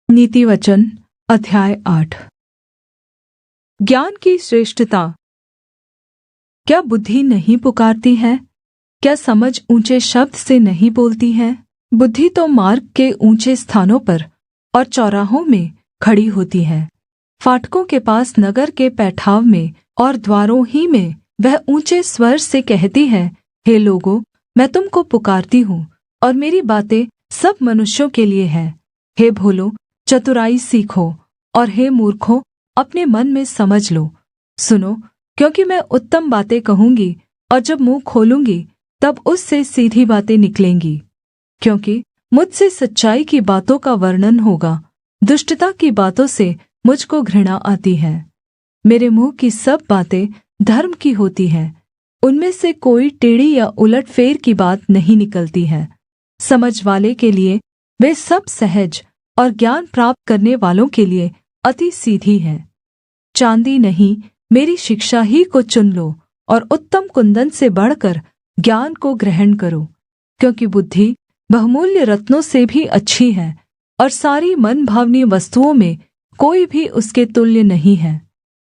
नीति वचन अध्याय 8। ज्ञान की श्रेष्ठता। क्या बुद्धि नहीं पुकारती है? क्या समझ ऊंचे शब्द से नहीं बोलती है? बुद्धि तो मार्ग के ऊंचे स्थानों पर और चौराहों में खड़ी होती है। फाटकों के पास नगर के पैठाव में और द्वारों ही में वह ऊंचे स्वर से कहती है, हे लोगों, मैं तुम को पुकारती हूँ और मेरी बातें सब मनुष्यों के लिए हैं। हे भोलों, चतुराई सीखो, और हे मूर्खों, अपने मन में समझ लो। सुनो, क्योंकि मैं उत्तम बातें कहूँगी, और जब मुँह खोलूँगी तब उससे सीधी बातें निकलेंगी। क्योंकि मुझसे सच्चाई की बातों का वर्णन होगा, दुष्टता की बातों से मुझको घृणा आती है। मेरे मुँह की सब बातें धर्म की होती हैं, उनमें से कोई टेढ़ी या उलटफेर की बात नहीं निकलती है। समझ वाले के लिए वे सब सहज, और ज्ञान प्राप्त करने वालों के लिए अति सीधी है। चाँदी नहीं, मेरी शिक्षा ही को चुन लो, और उत्तम कुन्दन से बढ़कर ज्ञान को ग्रहण करो। क्योंकि बुद्धि बहुमूल्य रत्नों से भी अच्छी है, और सारी मनभावनी वस्तुओं में कोई भी उसके तुल्य नहीं है।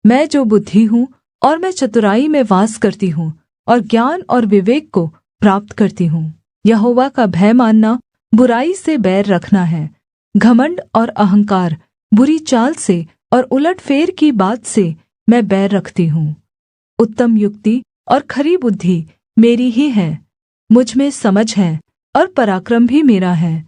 मैं जो बुद्धि हूँ और मैं चतुराई में वास करती हूँ, और ज्ञान और विवेक को प्राप्त करती हूँ। यहोवा का भय मानना बुराई से बैर रखना है। घमंड और अहंकार, बुरी चाल से और उलटफेर की बात से मैं बैर रखती हूँ। उत्तम युक्ति और खरी बुद्धि मेरी ही है। मुझ में समझ है और पराक्रम भी मेरा है।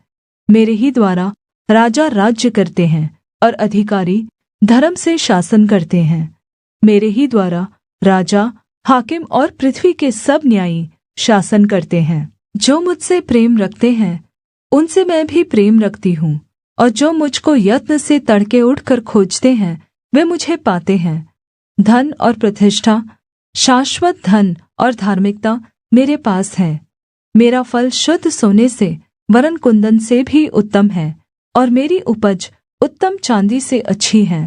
मेरे ही द्वारा राजा राज्य करते हैं, और अधिकारी धर्म से शासन करते हैं। मेरे ही द्वारा राजा, हाकिम और पृथ्वी के सब न्यायी शासन करते हैं। जो मुझसे प्रेम रखते हैं, उनसे मैं भी प्रेम रखती हूँ, और जो मुझको यत्न से तड़के उठकर खोजते हैं, वे मुझे पाते हैं। धन और प्रतिष्ठा, शाश्वत धन और धार्मिकता मेरे पास है। मेरा फल शुद्ध सोने से वरन कुन्दन से भी उत्तम है, और मेरी उपज उत्तम चाँदी से अच्छी है।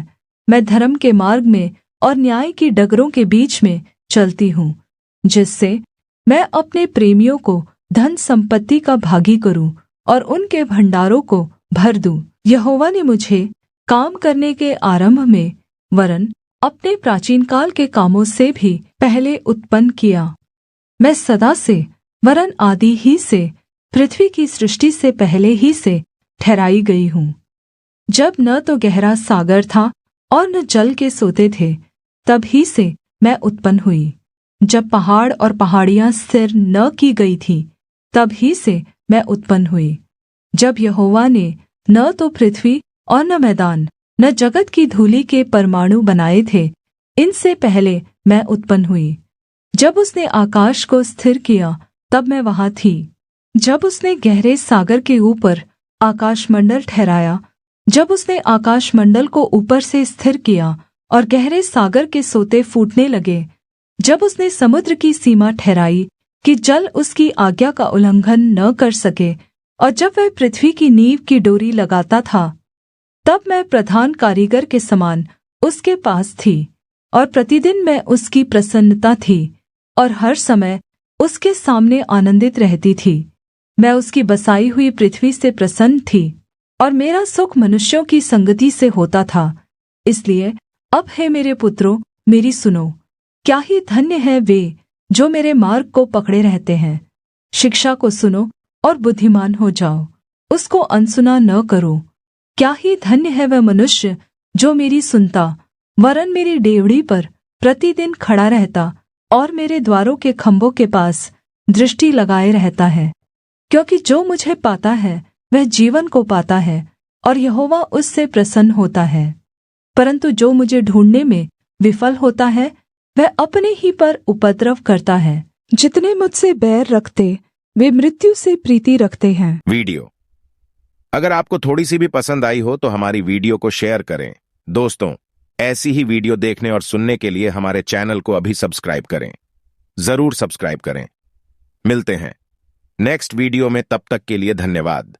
मैं धर्म के मार्ग में और न्याय की डगरों के बीच में चलती हूँ, जिससे मैं अपने प्रेमियों को धन संपत्ति का भागी करूँ, और उनके भण्डारों को भर दूँ। यहोवा ने मुझे काम करने के आरंभ में वरन अपने प्राचीनकाल के कामों से भी पहले उत्पन्न किया। मैं सदा से वरन आदि ही से, पृथ्वी की सृष्टि से पहले ही से ठहराई गई हूँ। जब न तो गहरा सागर था और न जल के सोते थे, तब ही से मैं उत्पन्न हुई। जब पहाड़ और पहाड़ियाँ स्थिर न की गई थीं, तब ही से मैं उत्पन्न हुई। जब यहोवा ने न तो पृथ्वी और न मैदान, न जगत की धूलि के परमाणु बनाए थे, इनसे पहले मैं उत्पन्न हुई। जब उसने आकाश को स्थिर किया, तब मैं वहाँ थी। जब उसने गहरे सागर के ऊपर आकाशमण्डल ठहराया, जब उसने आकाशमण्डल को ऊपर से स्थिर किया और गहरे सागर के सोते फूटने लगे, जब उसने समुद्र की सीमा ठहराई कि जल उसकी आज्ञा का उल्लंघन न कर सके, और जब वह पृथ्वी की नींव की डोरी लगाता था, तब मैं प्रधान कारीगर के समान उसके पास थी, और प्रतिदिन मैं उसकी प्रसन्नता थी, और हर समय उसके सामने आनन्दित रहती थी। मैं उसकी बसाई हुई पृथ्वी से प्रसन्न थी, और मेरा सुख मनुष्यों की संगति से होता था। इसलिए अब हे मेरे पुत्रों, मेरी सुनो। क्या ही धन्य है वे जो मेरे मार्ग को पकड़े रहते हैं। शिक्षा को सुनो और बुद्धिमान हो जाओ, उसको अनसुना न करो। क्या ही धन्य है वह मनुष्य जो मेरी सुनता, वरन मेरी डेवढ़ी पर प्रतिदिन खड़ा रहता, और मेरे द्वारों के खम्भों के पास दृष्टि लगाए रहता है। क्योंकि जो मुझे पाता है वह जीवन को पाता है, और यहोवा उससे प्रसन्न होता है। परन्तु जो मुझे ढूँढ़ने में विफल होता है, वह अपने ही पर उपद्रव करता है। जितने मुझसे बैर रखते, वे मृत्यु से प्रीति रखते हैं। वीडियो अगर आपको थोड़ी सी भी पसंद आई हो तो हमारी वीडियो को शेयर करें। दोस्तों, ऐसी ही वीडियो देखने और सुनने के लिए हमारे चैनल को अभी सब्सक्राइब करें। जरूर सब्सक्राइब करें। मिलते हैं नेक्स्ट वीडियो में, तब तक के लिए धन्यवाद।